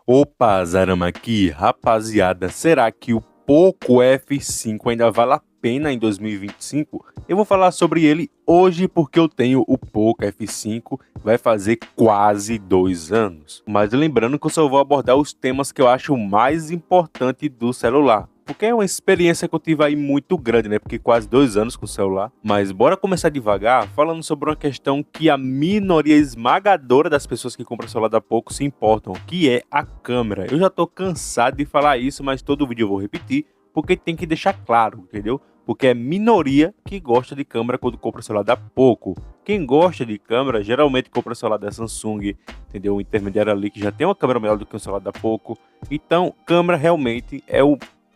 Opa, Zarama aqui, rapaziada, será que o Poco F5 ainda vale a pena em 2025? Eu vou falar sobre ele hoje porque eu tenho o Poco F5, vai fazer quase 2 anos. Mas lembrando que eu só vou abordar os temas que eu acho mais importante do celular. Porque é uma experiência que eu tive aí muito grande, né? Porque quase 2 anos com o celular. Mas bora começar devagar, falando sobre uma questão que a minoria esmagadora das pessoas que compram celular da Poco se importam, que é a câmera. Eu já tô cansado de falar isso, mas todo vídeo eu vou repetir, porque tem que deixar claro, entendeu? Porque é minoria que gosta de câmera quando compra celular da Poco. Quem gosta de câmera geralmente compra celular da Samsung, entendeu? O intermediário ali que já tem uma câmera melhor do que o celular da Poco. Então, câmera realmente é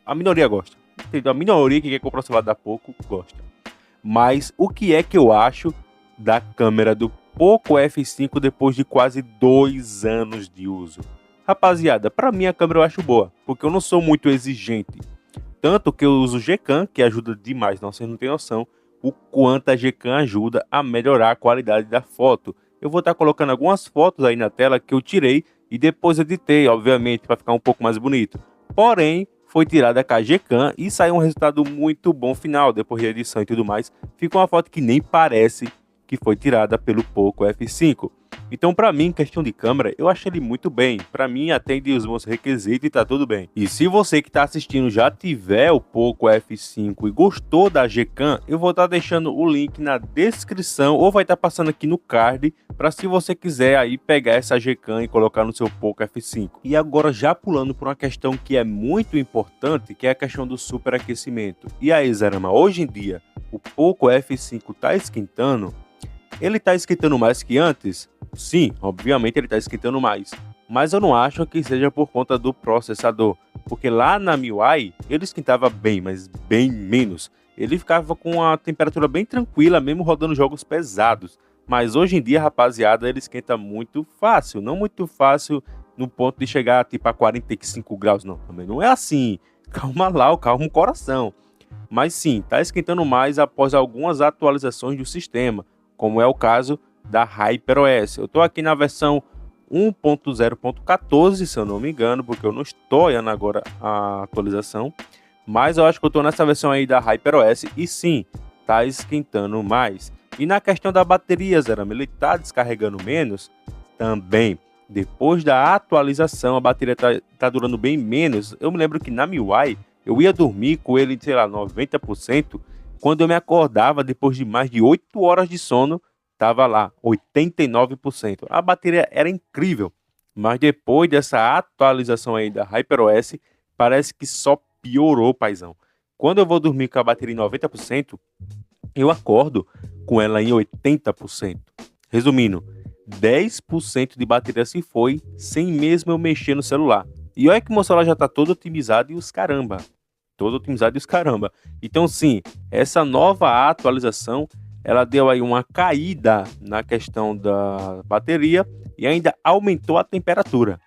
a minoria gosta. Entendeu? A minoria que quer comprar o celular da Poco gosta. Mas o que é que eu acho da câmera do Poco F5 depois de quase 2 anos de uso? Rapaziada, para mim a câmera eu acho boa, porque eu não sou muito exigente. Tanto que eu uso Gcam, que ajuda demais, não, vocês não têm noção o quanto a Gcam ajuda a melhorar a qualidade da foto. Eu vou estar colocando algumas fotos aí na tela que eu tirei e depois editei, obviamente, para ficar um pouco mais bonito. Porém, foi tirada com a Gcam e saiu um resultado muito bom final, depois de edição e tudo mais. Fica uma foto que nem parece que foi tirada pelo Poco F5. Então, para mim, questão de câmera, eu achei ele muito bem. Para mim, atende os meus requisitos e tá tudo bem. E se você que está assistindo já tiver o Poco F5 e gostou da Gcam, eu vou estar deixando o link na descrição ou vai estar passando aqui no card para se você quiser aí pegar essa Gcam e colocar no seu Poco F5. E agora já pulando por uma questão que é muito importante, que é a questão do superaquecimento. E aí, Zarama, hoje em dia, o Poco F5 está esquentando? Ele está esquentando mais que antes? Sim, obviamente ele está esquentando mais. Mas eu não acho que seja por conta do processador. Porque lá na MIUI ele esquentava bem, mas bem menos. Ele ficava com a temperatura bem tranquila, mesmo rodando jogos pesados. Mas hoje em dia, rapaziada, ele esquenta muito fácil. Não muito fácil no ponto de chegar tipo a 45 graus, não. Também não é assim. Calma lá, calma o coração. Mas sim, está esquentando mais após algumas atualizações do sistema, como é o caso da HyperOS. Eu estou aqui na versão 1.0.14, se eu não me engano, porque eu não estou olhando agora a atualização, mas eu acho que eu estou nessa versão aí da HyperOS e sim, está esquentando mais. E na questão da bateria, Zarama, ele está descarregando menos? Também. Depois da atualização, a bateria tá durando bem menos. Eu me lembro que na MIUI, eu ia dormir com ele, sei lá, 90%. Quando eu me acordava, depois de mais de 8 horas de sono, tava lá, 89%. A bateria era incrível, mas depois dessa atualização aí da HyperOS, parece que só piorou, paizão. Quando eu vou dormir com a bateria em 90%, eu acordo com ela em 80%. Resumindo, 10% de bateria se foi, sem mesmo eu mexer no celular. E olha que meu celular já tá todo otimizado e os caramba. Todo otimizado e os caramba. Então sim, essa nova atualização, ela deu aí uma caída na questão da bateria e ainda aumentou a temperatura.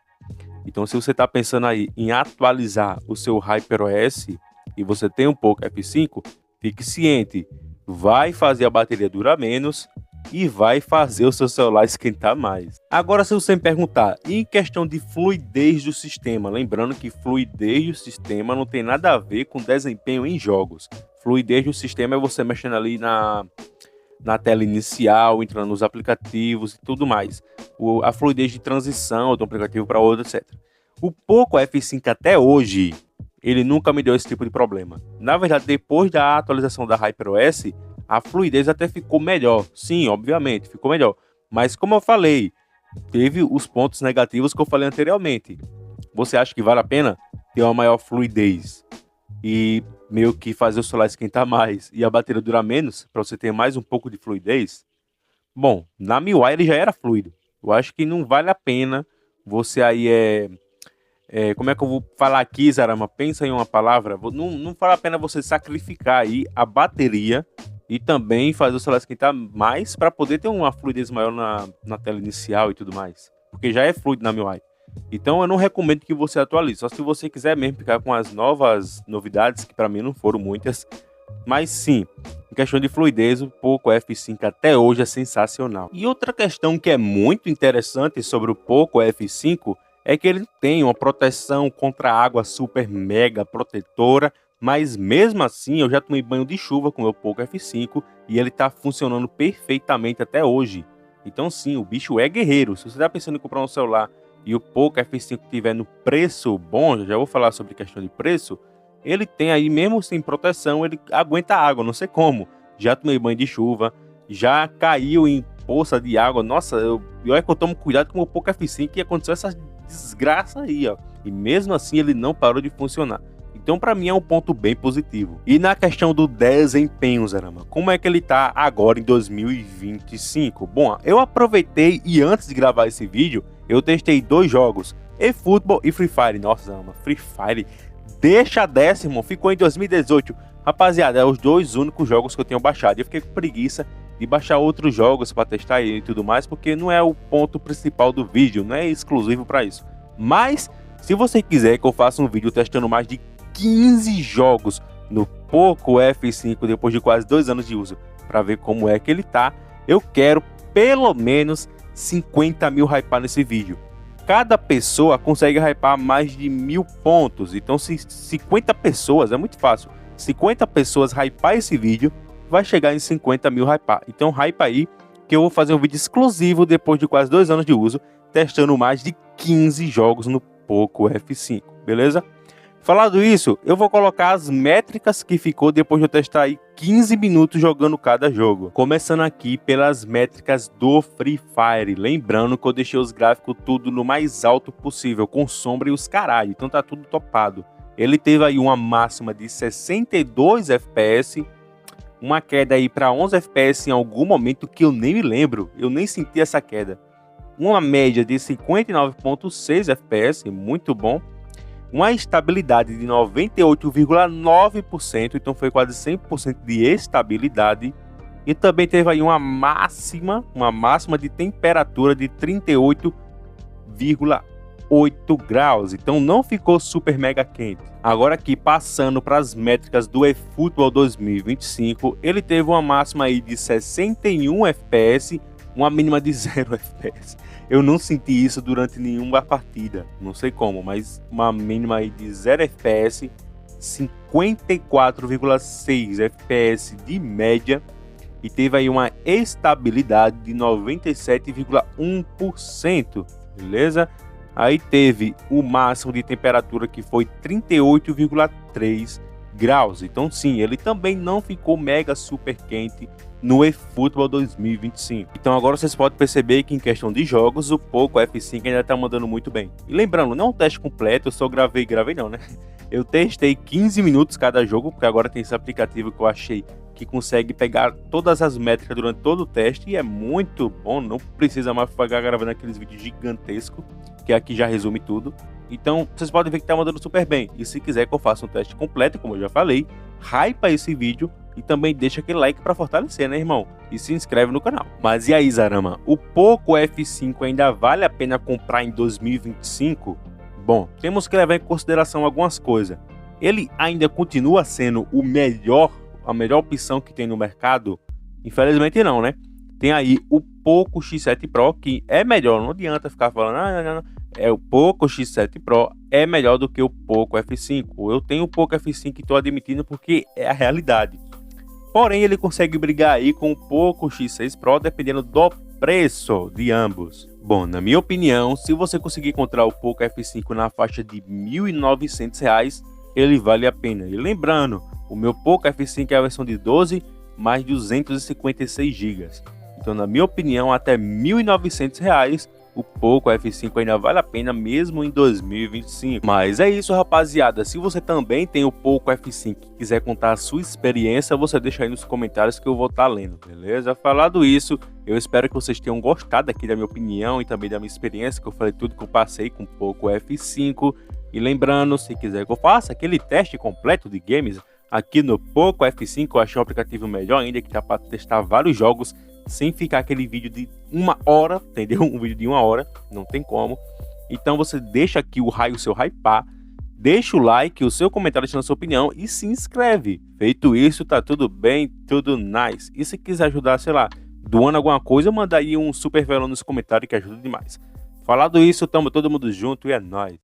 Então se você está pensando aí em atualizar o seu HyperOS e você tem um pouco F5, fique ciente, vai fazer a bateria durar menos e vai fazer o seu celular esquentar mais. Agora, se você me perguntar, em questão de fluidez do sistema, lembrando que fluidez do sistema não tem nada a ver com desempenho em jogos. Fluidez do sistema é você mexendo ali na tela inicial, entrando nos aplicativos e tudo mais. A fluidez de transição de um aplicativo para outro, etc. O Poco F5 até hoje, ele nunca me deu esse tipo de problema. Na verdade, depois da atualização da HyperOS, a fluidez até ficou melhor. Sim, obviamente, ficou melhor. Mas como eu falei, teve os pontos negativos que eu falei anteriormente. Você acha que vale a pena ter uma maior fluidez e meio que fazer o celular esquentar mais e a bateria durar menos para você ter mais um pouco de fluidez? Bom, na MIUI ele já era fluido. Eu acho que não vale a pena você aí como é que eu vou falar aqui, Zarama? Pensa em uma palavra. Não vale a pena você sacrificar aí a bateria e também fazer o celular esquentar mais para poder ter uma fluidez maior na tela inicial e tudo mais. Porque já é fluido na MIUI. Então eu não recomendo que você atualize. Só se você quiser mesmo ficar com as novas novidades, que para mim não foram muitas. Mas sim, em questão de fluidez, o Poco F5 até hoje é sensacional. E outra questão que é muito interessante sobre o Poco F5 é que ele tem uma proteção contra água super mega protetora, mas mesmo assim eu já tomei banho de chuva com o meu Poco F5 e ele tá funcionando perfeitamente até hoje. Então sim, o bicho é guerreiro. Se você tá pensando em comprar um celular e o Poco F5 tiver no preço bom, já vou falar sobre questão de preço, ele tem aí, mesmo sem proteção, ele aguenta água, não sei como. Já tomei banho de chuva, já caiu em poça de água. Nossa, pior é que eu tomo cuidado com o Poco F5 e aconteceu essa desgraça aí, ó. E mesmo assim ele não parou de funcionar. Então para mim é um ponto bem positivo. E na questão do desempenho, Zarama, como é que ele tá agora em 2025? Bom, eu aproveitei e antes de gravar esse vídeo, eu testei 2 jogos, eFootball e Free Fire. Nossa, Zarama, Free Fire deixa décimo, ficou em 2018. Rapaziada, é os 2 únicos jogos que eu tenho baixado. Eu fiquei com preguiça de baixar outros jogos para testar e tudo mais, porque não é o ponto principal do vídeo, não é exclusivo para isso. Mas, se você quiser que eu faça um vídeo testando mais de 15 jogos no Poco F5 depois de quase 2 anos de uso, para ver como é que ele tá, eu quero pelo menos 50 mil hypar nesse vídeo. Cada pessoa consegue hypar mais de 1000 pontos, então se 50 pessoas, é muito fácil, 50 pessoas hypar esse vídeo, vai chegar em 50 mil hypar. Então hypa aí, que eu vou fazer um vídeo exclusivo depois de quase 2 anos de uso, testando mais de 15 jogos no Poco F5, beleza? Falado isso, eu vou colocar as métricas que ficou depois de eu testar aí 15 minutos jogando cada jogo. Começando aqui pelas métricas do Free Fire. Lembrando que eu deixei os gráficos tudo no mais alto possível, com sombra e os caralho, então tá tudo topado. Ele teve aí uma máxima de 62 FPS, uma queda aí para 11 FPS em algum momento que eu nem me lembro, eu nem senti essa queda. Uma média de 59.6 FPS, muito bom. Uma estabilidade de 98,9%, então foi quase 100% de estabilidade. E também teve aí uma máxima de temperatura de 38,8 graus, então não ficou super mega quente. Agora aqui, passando para as métricas do eFootball 2025, ele teve uma máxima aí de 61 FPS, uma mínima de 0 FPS. Eu não senti isso durante nenhuma partida, não sei como, mas uma mínima aí de 0 FPS, 54,6 FPS de média e teve aí uma estabilidade de 97,1%, beleza? Aí teve o máximo de temperatura que foi 38,3 graus, então sim, ele também não ficou mega super quente no eFootball 2025. Então agora vocês podem perceber que em questão de jogos, o Poco F5 ainda tá mandando muito bem. E lembrando, não é um teste completo, eu só gravei não, né? Eu testei 15 minutos cada jogo, porque agora tem esse aplicativo que eu achei que consegue pegar todas as métricas durante todo o teste e é muito bom, não precisa mais ficar gravando aqueles vídeos gigantescos, que aqui já resume tudo. Então vocês podem ver que tá mandando super bem. E se quiser que eu faça um teste completo, como eu já falei, hypa esse vídeo e também deixa aquele like para fortalecer, né, irmão? E se inscreve no canal. Mas e aí, Zarama? O Poco F5 ainda vale a pena comprar em 2025? Bom, temos que levar em consideração algumas coisas. Ele ainda continua sendo a melhor opção que tem no mercado? Infelizmente não, né? Tem aí o Poco X7 Pro, que é melhor, não adianta ficar falando, não. É o Poco X7 Pro é melhor do que o Poco F5. Eu tenho o Poco F5 e estou admitindo porque é a realidade. Porém, ele consegue brigar aí com o Poco X6 Pro dependendo do preço de ambos. Bom, na minha opinião, se você conseguir encontrar o Poco F5 na faixa de R$ 1.900, ele vale a pena. E lembrando, o meu Poco F5 é a versão de 12 mais 256 GB. Então, na minha opinião, até R$ 1.900 o Poco F5 ainda vale a pena mesmo em 2025. Mas é isso, rapaziada. Se você também tem o Poco F5 e quiser contar a sua experiência, você deixa aí nos comentários que eu vou estar lendo, beleza? Falado isso, eu espero que vocês tenham gostado aqui da minha opinião e também da minha experiência, que eu falei tudo que eu passei com o Poco F5. E lembrando, se quiser que eu faça aquele teste completo de games aqui no Poco F5, eu achei um aplicativo melhor ainda, que dá para testar vários jogos sem ficar aquele vídeo de 1 hora, entendeu? Um vídeo de 1 hora, não tem como. Então você deixa aqui o seu hypar, deixa o like, o seu comentário deixando a sua opinião e se inscreve. Feito isso, tá tudo bem, tudo nice. E se quiser ajudar, sei lá, doando alguma coisa, manda aí um super velho nos comentários que ajuda demais. Falado isso, tamo todo mundo junto e é nóis.